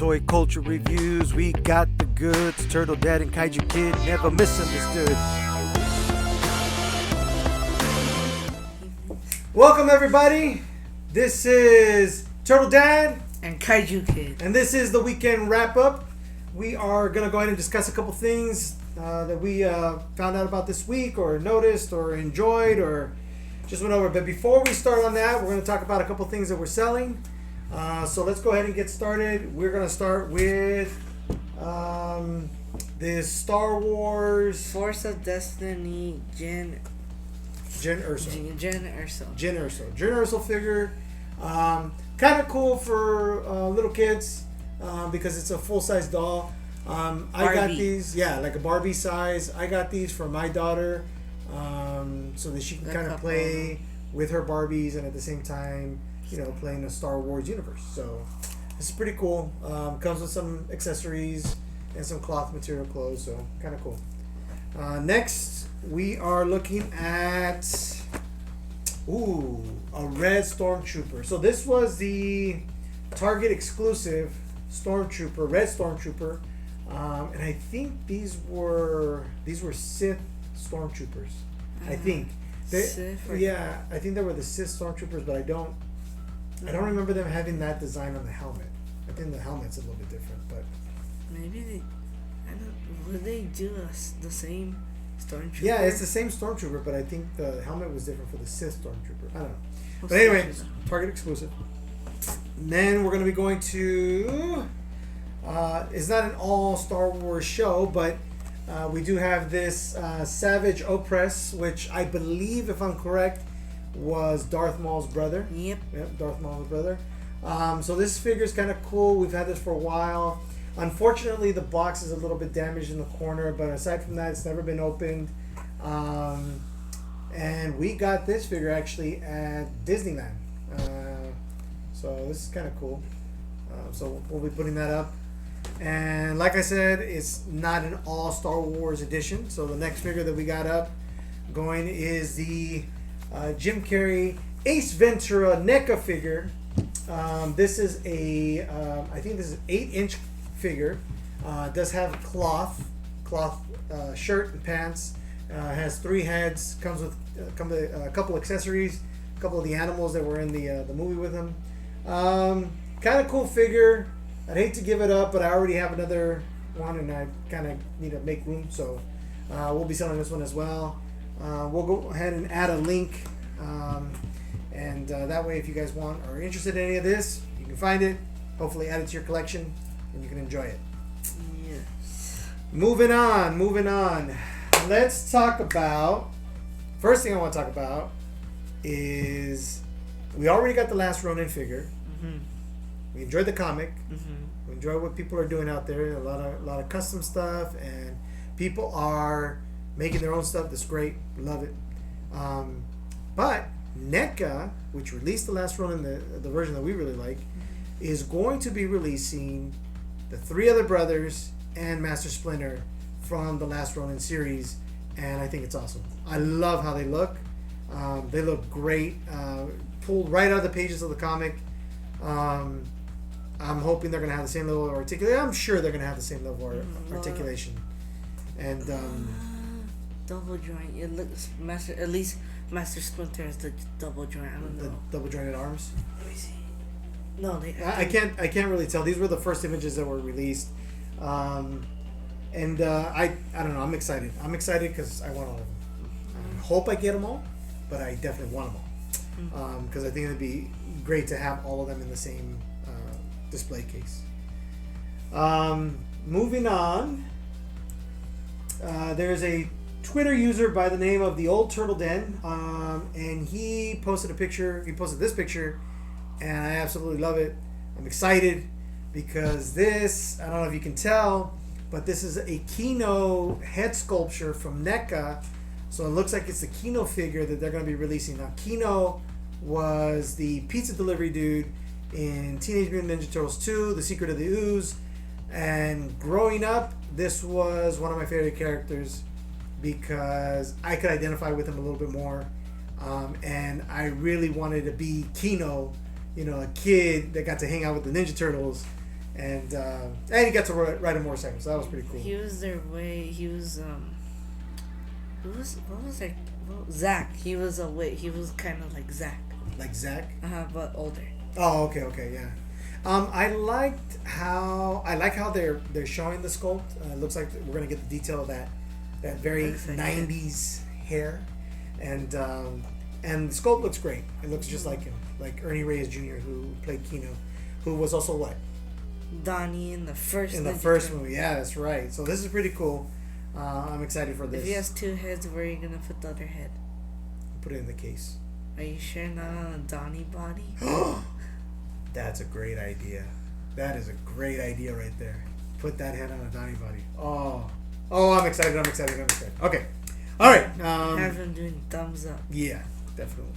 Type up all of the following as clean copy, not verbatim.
toy culture reviews. We got the goods. Turtle Dad and Kaiju Kid, never misunderstood. Welcome everybody. This is Turtle Dad and Kaiju Kid, and this is the weekend wrap up. We are gonna go ahead and discuss a couple things that we found out about this week, or noticed, or enjoyed, or just went over. But before we start on that, we're gonna talk about a couple things that we're selling. So let's go ahead and get started. We're gonna start with this Star Wars Force of Destiny Jyn Erso figure. Kind of cool for little kids because it's a full-size doll. I got these, like a Barbie size. I got these for my daughter so that she can kind of play with her Barbies and at the same time, play in the Star Wars universe. So this is pretty cool. Comes with some accessories and some cloth material clothes, so kind of cool. Next, we are looking at a red Stormtrooper. So this was the Target exclusive red Stormtrooper, and I think these were Sith Stormtroopers. I think I think they were the Sith Stormtroopers, but I don't remember them having that design on the helmet. I think the helmet's a little bit different, but maybe would they do the same Stormtrooper? Yeah, it's the same Stormtrooper, but I think the helmet was different for the Sith Stormtrooper. I don't know. But anyway, Target exclusive. And then we're going to be going to... it's not an all Star Wars show, but we do have this Savage Opress, which I believe, if I'm correct, was Darth Maul's brother. Yep, Darth Maul's brother. So this figure is kind of cool. We've had this for a while. Unfortunately, the box is a little bit damaged in the corner, but aside from that, it's never been opened. And we got this figure actually at Disneyland. So this is kind of cool. So we'll be putting that up. And like I said, it's not an all Star Wars edition. So the next figure that we got up going is the Jim Carrey Ace Ventura NECA figure. This is I think this is 8-inch figure. Does have cloth shirt and pants. Has 3 heads. Comes with a couple accessories. A couple of the animals that were in the movie with him. Kind of cool figure. I'd hate to give it up, but I already have another one, and I kind of need to make room. So we'll be selling this one as well. We'll go ahead and add a link, and that way, if you guys are interested in any of this, you can find it. Hopefully, add it to your collection, and you can enjoy it. Yes. Moving on. Let's talk about. First thing I want to talk about is we already got the Last Ronin figure. Mm-hmm. We enjoyed the comic. Mm-hmm. We enjoy what people are doing out there. A lot of custom stuff, and people are making their own stuff. That's great. Love it. But NECA, which released the Last Ronin, the version that we really like, is going to be releasing the 3 other brothers and Master Splinter from the Last Ronin series, and I think it's awesome. I love how they look. They look great. Pulled right out of the pages of the comic. I'm hoping they're going to have the same level of articulation. I'm sure they're going to have the same level of articulation. And double joint. It looks at least Master Splinter has the double joint. I don't know. The double jointed arms. Let me see. No, I can't really tell. These were the first images that were released. And I don't know. I'm excited. Because I want all of them. I hope I get them all, but I definitely want them all. Because I think it'd be great to have all of them in the same display case. Moving on, there's a Twitter user by the name of the Old Turtle Den, and he posted this picture, and I absolutely love it. I'm excited because this, I don't know if you can tell, but this is a Keno head sculpture from NECA. So it looks like it's the Keno figure that they're going to be releasing. Now, Keno was the pizza delivery dude in Teenage Mutant Ninja Turtles 2, The Secret of the Ooze. And growing up, this was one of my favorite characters because I could identify with him a little bit more. And I really wanted to be Keno, a kid that got to hang out with the Ninja Turtles and he got to ride a motorcycle, so that was pretty cool. He was their way. He was what was their Zach. He was he was kind of like Zach. Like Zach. But older. Oh, okay, yeah. I like how they're showing the sculpt. It looks like we're gonna get the detail of that very '90s hair, and the sculpt looks great. It looks just like him, like Ernie Reyes Jr., who played Keno, who was also what? Donnie in the first. In the first movie, yeah, that's right. So this is pretty cool. I'm excited for this. If he has two heads, where are you gonna put the other head? Put it in the case. Are you sure not on a Donnie body? That's a great idea. That is a great idea right there. Put that head on a Donnie body. Oh, I'm excited. Okay. All right. Have him doing thumbs up. Yeah, definitely.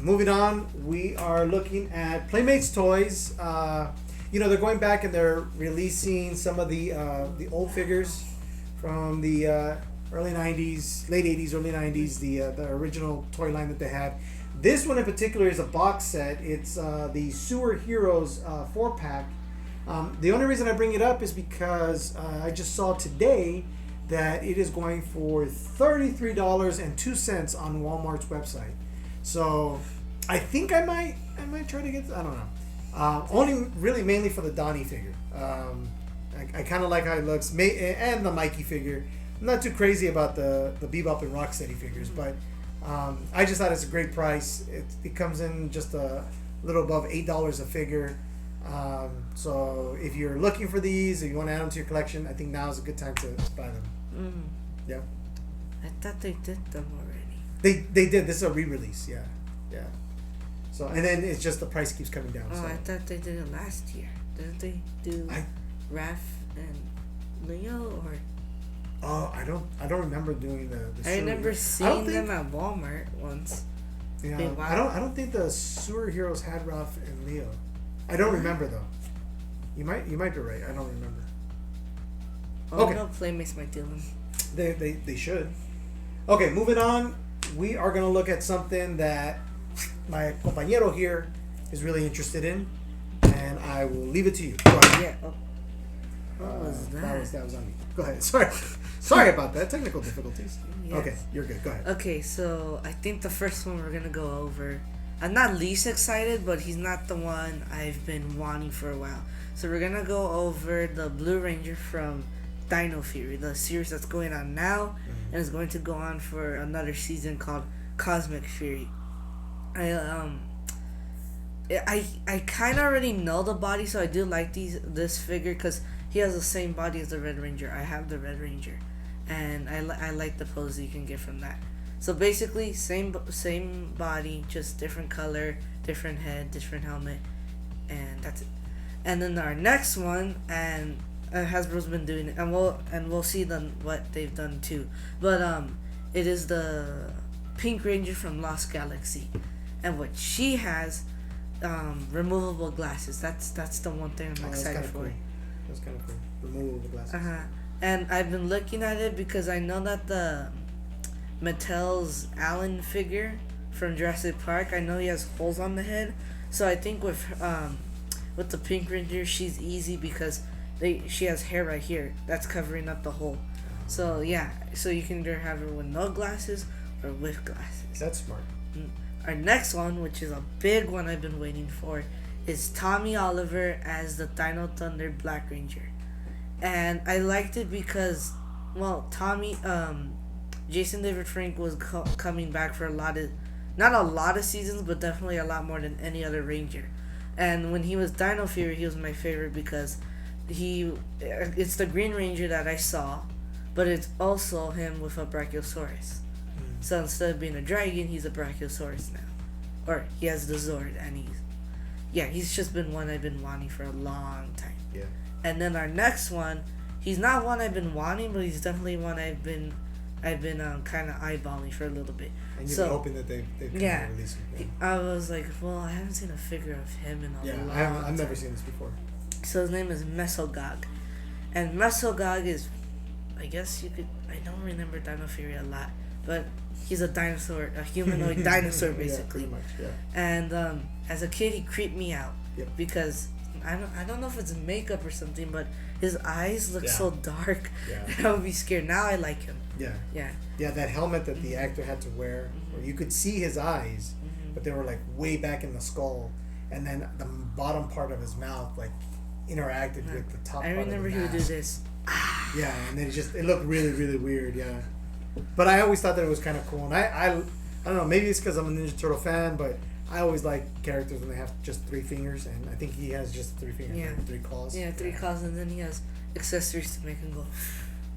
Moving on, we are looking at Playmates toys. They're going back and they're releasing some of the old figures from the early 90s, late 80s, early 90s, the original toy line that they had. This one in particular is a box set. It's the Sewer Heroes 4-pack. The only reason I bring it up is because I just saw today that it is going for $33.02 on Walmart's website. So I think I might try to get. I don't know. Only really mainly for the Donnie figure. I kind of like how it looks, and the Mikey figure. I'm not too crazy about the Bebop and Rocksteady figures, but I just thought it's a great price. It comes in just a little above $8 a figure. So if you're looking for these, if you want to add them to your collection, I think now is a good time to buy them. Yeah. I thought they did them already. They did. This is a re-release. Yeah. So and then it's just the price keeps coming down. Oh, so. I thought they did it last year. Didn't they do Raph and Leo or? Oh, I don't remember doing the I remember seeing them at Walmart once. Yeah, I don't think the Sewer Heroes had Raph and Leo. I don't remember though. You might be right. I don't remember. Okay. No, Playmates might do them. They should. Okay, moving on. We are gonna look at something that my compañero here is really interested in, and I will leave it to you. Go ahead. Yeah. Oh. What was that? That was on me. Go ahead. Sorry about that. Technical difficulties. Yes. Okay, you're good. Go ahead. Okay, so I think the first one we're gonna go over. I'm not least excited, but he's not the one I've been wanting for a while. So we're gonna go over the Blue Ranger from Dino Fury, the series that's going on now, and is going to go on for another season called Cosmic Fury. I kind of already know the body, so I do like this figure because he has the same body as the Red Ranger. I have the Red Ranger, and I like the pose you can get from that. So basically, same body, just different color, different head, different helmet, and that's it. And then our next one, and Hasbro's been doing it, and we'll see what they've done too. But it is the Pink Ranger from Lost Galaxy, and what she has, removable glasses. That's the one thing I'm excited for. Cool. That's kind of cool. Removable glasses. And I've been looking at it because I know that the Mattel's Alan figure from Jurassic Park, I know he has holes on the head. So I think with the Pink Ranger, she's easy because she has hair right here that's covering up the hole. So yeah, so you can either have her with no glasses or with glasses. That's smart. Our next one, which is a big one I've been waiting for, is Tommy Oliver as the Dino Thunder Black Ranger. And I liked it because, well, Tommy, Jason David Frank was coming back for not a lot of seasons, but definitely a lot more than any other Ranger. And when he was Dino Fury, he was my favorite because it's the Green Ranger that I saw, but it's also him with a Brachiosaurus. So instead of being a dragon, he's a Brachiosaurus now. Or he has the Zord, and he's just been one I've been wanting for a long time. Yeah. And then our next one, he's not one I've been wanting, but he's definitely one I've been kind of eyeballing for a little bit. And you've been hoping that they've kind of released him. Yeah. I was like, well, I haven't seen a figure of him in a long time. I've never seen this before. So his name is Mesogog. And Mesogog is, I guess I don't remember Dino Fury a lot, but he's a dinosaur, a humanoid dinosaur, basically. Yeah, pretty much, yeah. And as a kid, he creeped me out. Yep. Because I don't know if it's makeup or something, but his eyes look so dark. Yeah. I would be scared. Now I like him. Yeah. Yeah. Yeah, that helmet that the actor had to wear, where you could see his eyes, but they were like way back in the skull, and then the bottom part of his mouth like interacted with the top. I part remember of the he would do mask. this. Yeah, and then it looked really really weird. Yeah, but I always thought that it was kind of cool, and I don't know, maybe it's because I'm a Ninja Turtle fan, but I always like characters when they have just 3 fingers, and I think he has just 3 fingers, Yeah. and 3 claws. Yeah, 3 claws, and then he has accessories to make him go.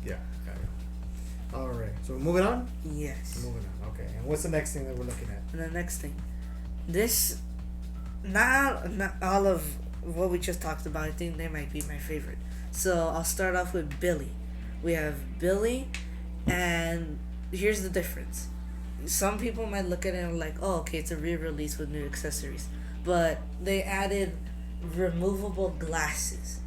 Yeah. Got it. All right. So moving on. Yes. Moving on. Okay. And what's the next thing that we're looking at? And the next thing, this, not all of what we just talked about. I think they might be my favorite. So I'll start off with Billy. We have Billy, and here's the difference. Some people might look at it and like, oh, okay, it's a re-release with new accessories, but they added removable glasses,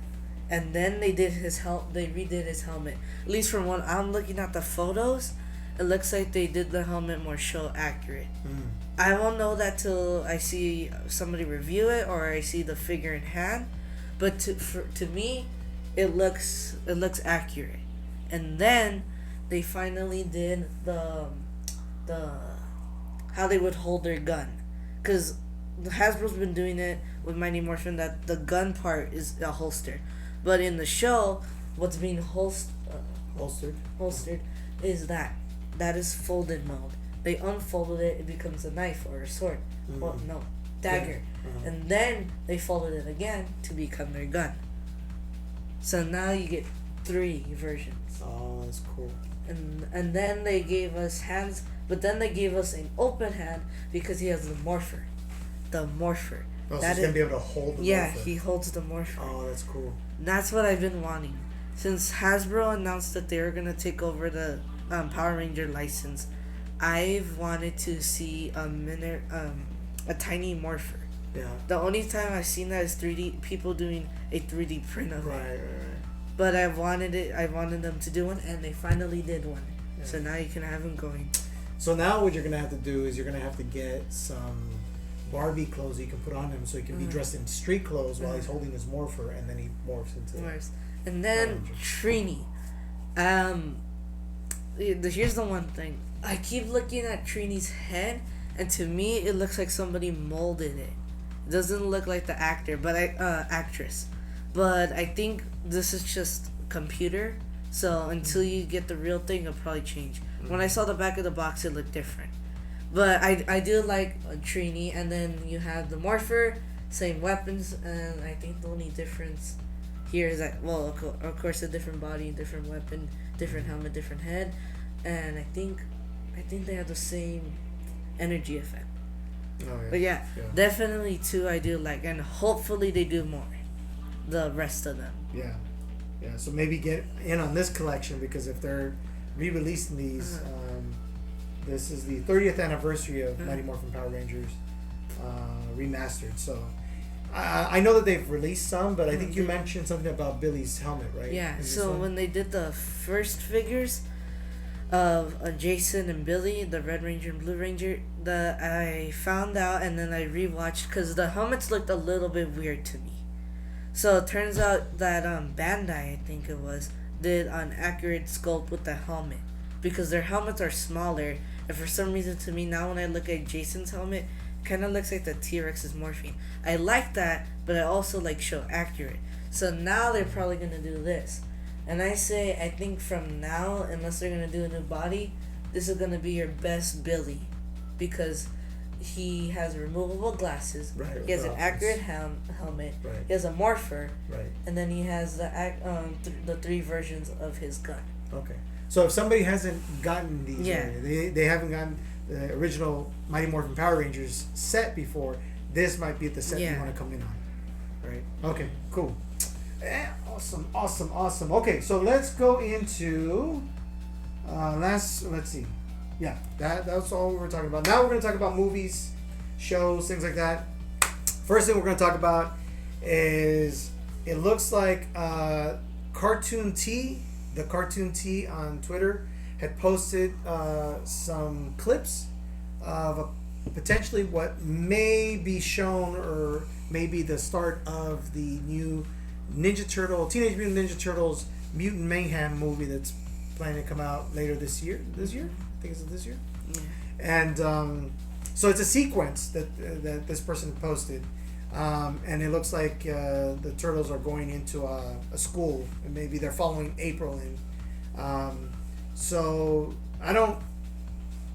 and then they did they redid his helmet. At least from when I'm looking at the photos, it looks like they did the helmet more show accurate. I won't know that till I see somebody review it or I see the figure in hand, but to me, it looks accurate. And then they finally did the how they would hold their gun, because Hasbro's been doing it with Mighty Morphin that the gun part is a holster, but in the show, what's being holstered is that is folded mode. They unfolded it, it becomes a knife or a sword. Well, no, dagger. Yeah. And then they folded it again to become their gun. So now you get 3 versions. Oh, that's cool. And then they gave us hands, but then they gave us an open hand because he has the morpher. The morpher. Oh, so he's going to be able to hold the Yeah, morpher. he holds the morpher. Oh, that's cool. That's what I've been wanting. Since Hasbro announced that they were going to take over the Power Ranger license, I've wanted to see a tiny morpher. Yeah. The only time I've seen that is 3D people doing a 3D print of Right, it. right. But I wanted them to do one, and they finally did one. Yeah. So now you can have him going. So now what you're going to have to do is you're going to have to get some Barbie clothes you can put on him so he can be dressed in street clothes while he's holding his morpher, and then he morphs into And then Trini. Here's the one thing. I keep looking at Trini's head, and to me it looks like somebody molded it. It doesn't look like the actress. But I think this is just computer. So until you get the real thing, it'll probably change. When I saw the back of the box, it looked different. But I do like Trini, and then you have the Morpher, same weapons, and I think the only difference here is that, well, of course, a different body, different weapon, different helmet, different head, and I think they have the same energy effect. Oh, yeah. But yeah, definitely 2 I do like, and hopefully they do more. The rest of them. Yeah. Yeah, so maybe get in on this collection, because if they're re-releasing these, this is the 30th anniversary of Mighty Morphin Power Rangers remastered. So I know that they've released some, but I think you mentioned something about Billy's helmet, right? Yeah, so when they did the first figures of Jason and Billy, the Red Ranger and Blue Ranger, I found out, and then I rewatched, because the helmets looked a little bit weird to me. So it turns out that Bandai, I think it was, did an accurate sculpt with the helmet, because their helmets are smaller, and for some reason to me now when I look at Jason's helmet, it kind of looks like the T-Rex is morphine. I like that, but I also like show accurate. So now they're probably going to do this. And I think from now, unless they're going to do a new body, this is going to be your best Billy, because he has removable glasses. Right, he has an optics. accurate helmet. Right. He has a morpher. Right. And then he has the 3 versions of his gun. Okay. So if somebody hasn't gotten these, Yeah. they haven't gotten the original Mighty Morphin Power Rangers set before, this might be the set you want to come in on. Right? Okay, cool. Awesome. Okay, so let's go into let's see. Yeah, that's all we were talking about. Now we're going to talk about movies, shows, things like that. First thing we're going to talk about is, it looks like Cartoon T, the Cartoon T on Twitter, had posted some clips of potentially what may be shown or maybe the start of the new Teenage Mutant Ninja Turtles Mutant Mayhem movie that's planning to come out later this year. This year, I think it's this year. Yeah. And so it's a sequence that this person posted, and it looks like the turtles are going into a school, and maybe they're following April in. So I'm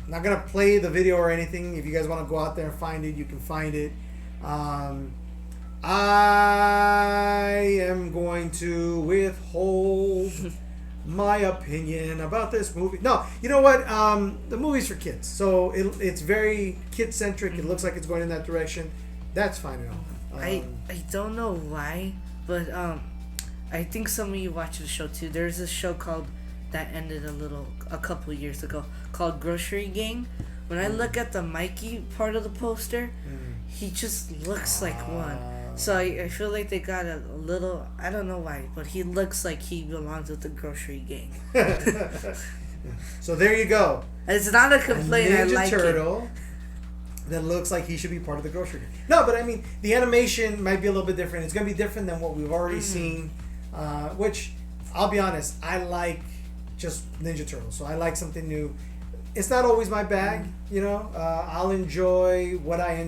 not gonna play the video or anything. If you guys want to go out there and find it, you can find it. I am going to withhold my opinion about this movie. No, you know what? The movie's for kids, so it's very kid centric. It looks like it's going in that direction. That's fine and all. I don't know why, but I think some of you watch the show too. There's a show called that ended a couple years ago called Grocery Gang. When I look at the Mikey part of the poster, he just looks like one. So I feel like they got a little, I don't know why, but he looks like he belongs with the Grocery Gang. So there you go. It's not a complaint. I like turtle that looks like he should be part of the Grocery Gang. No, but I mean, the animation might be a little bit different. It's going to be different than what we've already seen, which, I'll be honest, I like just Ninja Turtles. So I like something new. It's not always my bag, you know. I'll enjoy what I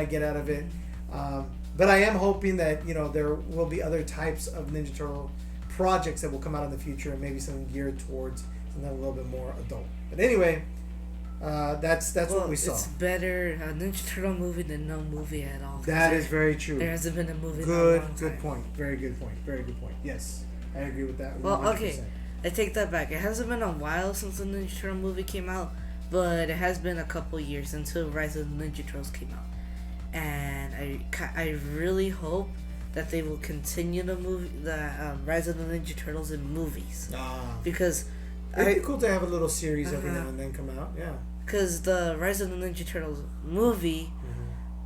get out of it. But I am hoping that, you know, there will be other types of Ninja Turtle projects that will come out in the future, and maybe something geared towards something a little bit more adult. But anyway, that's what we saw. It's better a Ninja Turtle movie than no movie at all. That is very true. There hasn't been a movie in a long time. Good point. Very good point. Very good point. Yes, I agree with that. 100%. Well, okay, I take that back. It hasn't been a while since the Ninja Turtle movie came out, but it has been a couple years until Rise of the Ninja Turtles came out. And I really hope that they will continue the Rise of the Ninja Turtles in movies. Because it'd be cool to have a little series every now and then come out. Yeah. Because the Rise of the Ninja Turtles movie,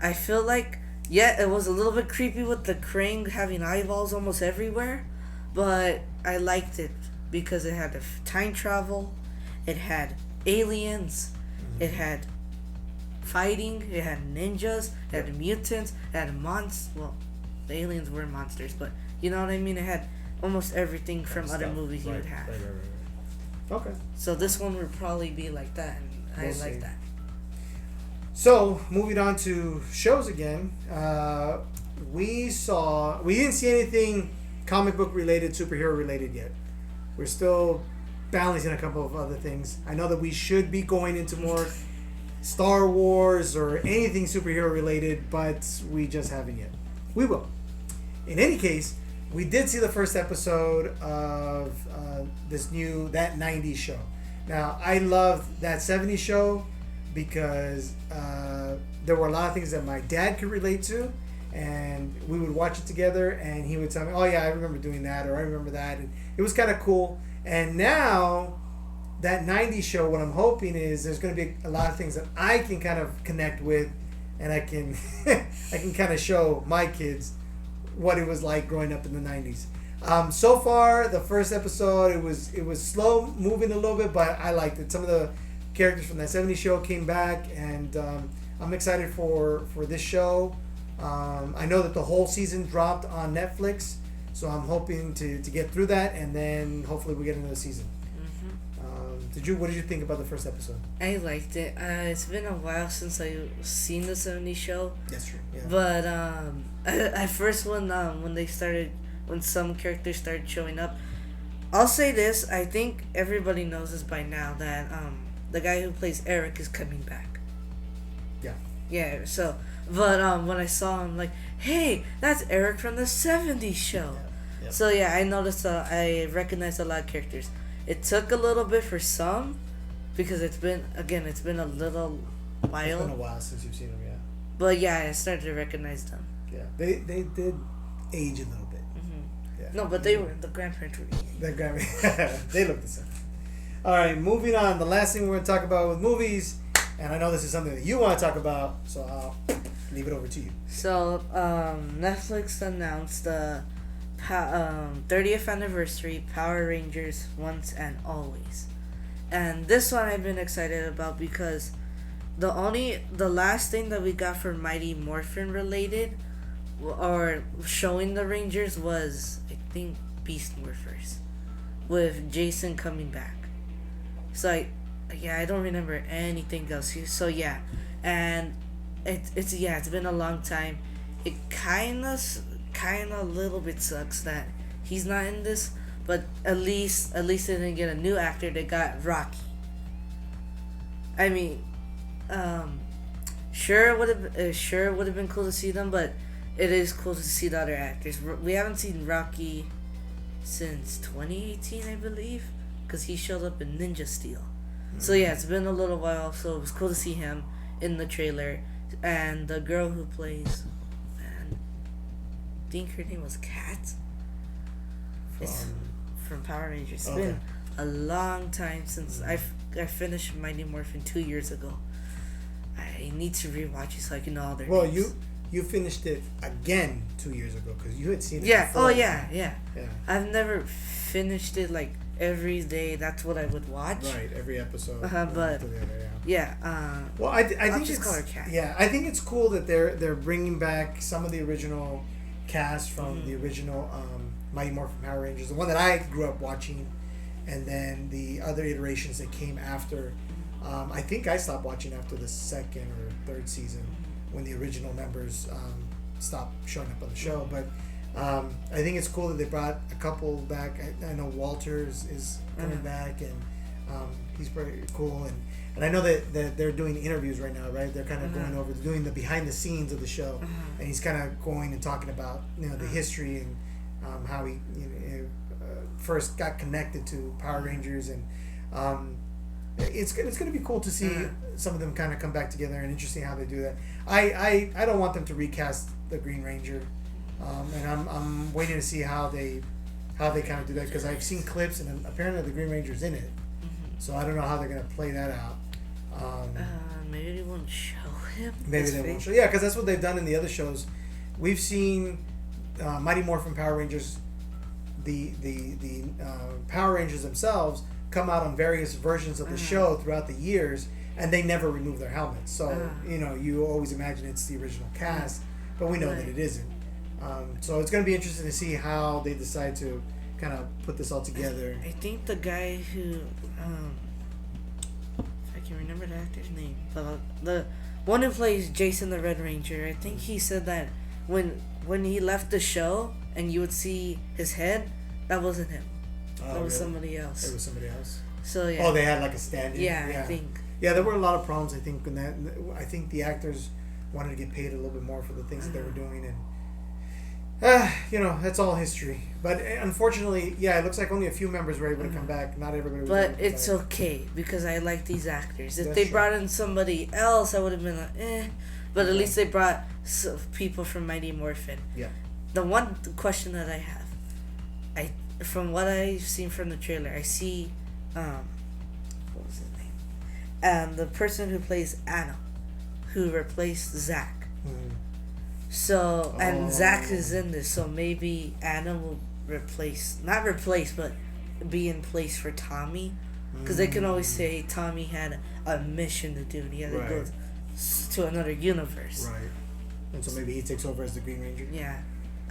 I feel like, it was a little bit creepy with the Krang having eyeballs almost everywhere, but I liked it because it had time travel, it had aliens, it had fighting, it had ninjas, it had mutants, it had monsters. Well, the aliens were monsters, but you know what I mean? It had almost everything from other movies you would have. Right. Okay. So this one would probably be like that, and We'll I like see. that. So, moving on to shows again, we didn't see anything comic book related, superhero related yet. We're still balancing a couple of other things. I know that we should be going into more Star Wars or anything superhero related, but we just haven't yet. We will. In any case, we did see the first episode of that 90s show. Now, I loved that 70s show because there were a lot of things that my dad could relate to, and we would watch it together, and he would tell me, oh yeah, I remember doing that, or I remember that, and it was kind of cool. And now, that 90s show, what I'm hoping is there's going to be a lot of things that I can kind of connect with, and I can I can kind of show my kids what it was like growing up in the 90s. So far, the first episode, it was slow moving a little bit, but I liked it. Some of the characters from that 70s show came back, and I'm excited for this show. I know that the whole season dropped on Netflix, so I'm hoping to get through that, and then hopefully we get another season. What did you think about the first episode? I liked it. It's been a while since I've seen the 70s show. That's true. Yeah. But at first when some characters started showing up, I'll say this. I think everybody knows this by now that the guy who plays Eric is coming back. Yeah. Yeah. So, but when I saw him, like, hey, that's Eric from the 70s show. Yeah. Yep. So yeah, I noticed. I recognized a lot of characters. It took a little bit for some, because it's been a little while. It's been a while since you've seen them, yeah. But yeah, I started to recognize them. Yeah, they did age a little bit. Mm-hmm. Yeah. No, but the grandparents were. They look the same. All right, moving on. The last thing we're going to talk about with movies, and I know this is something that you want to talk about, so I'll leave it over to you. So, Netflix announced the 30th anniversary Power Rangers Once and Always. And this one I've been excited about because the last thing that we got for Mighty Morphin related or showing the Rangers was, I think, Beast Morphers, with Jason coming back. So I don't remember anything else. So yeah, and it's been a long time. It kind of a little bit sucks that he's not in this, but at least they didn't get a new actor. They got Rocky. I mean, sure it would have been cool to see them, but it is cool to see the other actors. We haven't seen Rocky since 2018, I believe, because he showed up in Ninja Steel. So yeah, it's been a little while, so it was cool to see him in the trailer. And the girl who plays, man, I think her name was Kat. It's from Power Rangers. It's been a long time since I finished Mighty Morphin 2 years ago. I need to rewatch it so I can know all their names. You finished it again 2 years ago because you had seen it. Yeah. Before. Oh yeah. I've never finished it like every day. That's what I would watch. Right, every episode. But well, I think just call her Kat. Yeah, I think it's cool that they're bringing back some of the original cast from the original Mighty Morphin Power Rangers, the one that I grew up watching, and then the other iterations that came after. I think I stopped watching after the second or third season when the original members stopped showing up on the show. But I think it's cool that they brought a couple back. I know Walter is coming back, and he's pretty cool. And I know that they're doing interviews right now, right? They're kind of going over, doing the behind the scenes of the show, and he's kind of going and talking about the history and how he first got connected to Power Rangers, and it's going to be cool to see some of them kind of come back together, and interesting how they do that. I don't want them to recast the Green Ranger, and I'm waiting to see how they kind of do that, because I've seen clips and apparently the Green Ranger's in it, so I don't know how they're going to play that out. Maybe they won't show him. Maybe they won't show. Yeah, because that's what they've done in the other shows. We've seen Mighty Morphin Power Rangers, the Power Rangers themselves come out on various versions of the show throughout the years, and they never remove their helmets. So you always imagine it's the original cast, but we know that it isn't. So it's going to be interesting to see how they decide to kind of put this all together. I think the guy who, if I can remember the actor's name, the one who plays Jason the Red Ranger, I think he said that when he left the show and you would see his head, that wasn't him. That was somebody else. It was somebody else. So yeah. Oh, they had like a stand-in. Yeah, I think. Yeah, there were a lot of problems. I think in that. I think the actors wanted to get paid a little bit more for the things that they were doing, and that's all history. But unfortunately, it looks like only a few members were able to come back. Not everybody was. But it's okay because I like these actors. If they brought in somebody else, I would have been like, But at least they brought people from Mighty Morphin. Yeah. The one question that I have, from what I've seen from the trailer, I see, what was his name? And the person who plays Anna, who replaced Zach. Mm-hmm. So, and Zach is in this, so maybe Anna will not replace, but be in place for Tommy. Because they can always say Tommy had a mission to do, and he had to go to another universe. Right. And so maybe he takes over as the Green Ranger. Yeah.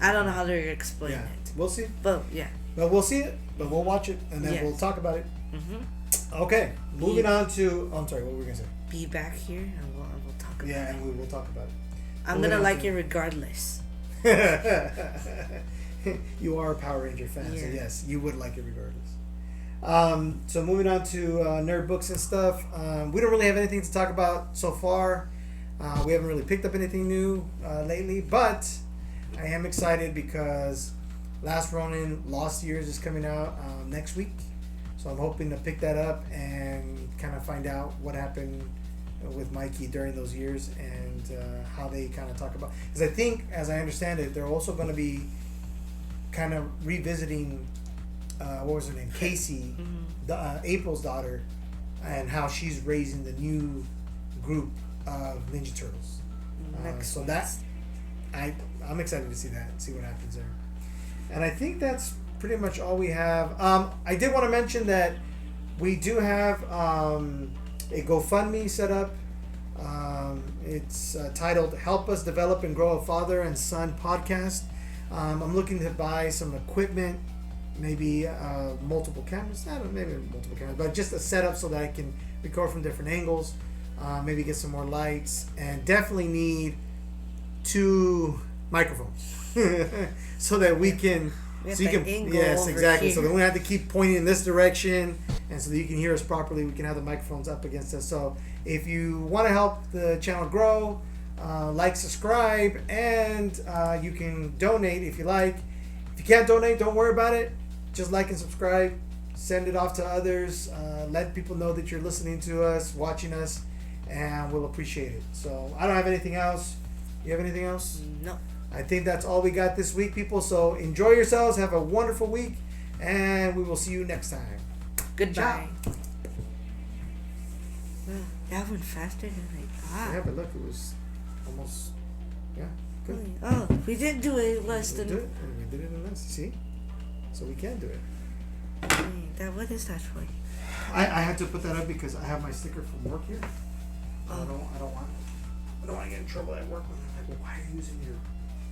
I don't know how they're going to explain it. We'll see. But, yeah. But we'll see it, but we'll watch it, and then we'll talk about it. Mm-hmm. Okay, moving on to... I'm sorry, what were we going to say? Be back here, and we'll talk about it. Yeah, and we will talk about it. I'm going to like it regardless. You are a Power Ranger fan, so yes, you would like it regardless. So moving on to nerd books and stuff. We don't really have anything to talk about so far. We haven't really picked up anything new lately, but I am excited because Last Ronin Lost Years is coming out next week. So I'm hoping to pick that up and kind of find out what happened with Mikey during those years and how they kind of talk about. Because I think, as I understand it, they're also going to be kind of revisiting, what was her name? Casey, April's daughter, and how she's raising the new group of Ninja Turtles. So I'm excited to see that, see what happens there. And I think that's pretty much all we have. I did want to mention that we do have a GoFundMe set up. It's titled "Help Us Develop and Grow a Father and Son Podcast." I'm looking to buy some equipment, maybe multiple cameras. I don't know, maybe multiple cameras, but just a setup so that I can record from different angles. Maybe get some more lights, and definitely need 2 microphones so that we can. So you can, yes, exactly. So we don't have to keep pointing in this direction, and so that you can hear us properly. We can have the microphones up against us. So if you want to help the channel grow, like, subscribe, and you can donate if you like. If you can't donate, don't worry about it. Just like and subscribe. Send it off to others. Let people know that you're listening to us, watching us, and we'll appreciate it. So I don't have anything else. You have anything else? No. I think that's all we got this week, people. So enjoy yourselves. Have a wonderful week. And we will see you next time. Goodbye. That went faster than I thought. Yeah, but look, it was almost, yeah, good. Oh, we did do it less than... We did it in less, see? So we can do it. What is that for? I had to put that up because I have my sticker from work here. I don't want to get in trouble at work when they're like, well, why are you using your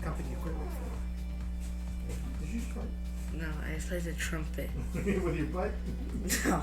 company equipment for? Did you start? No, I just played the trumpet. With your butt? No.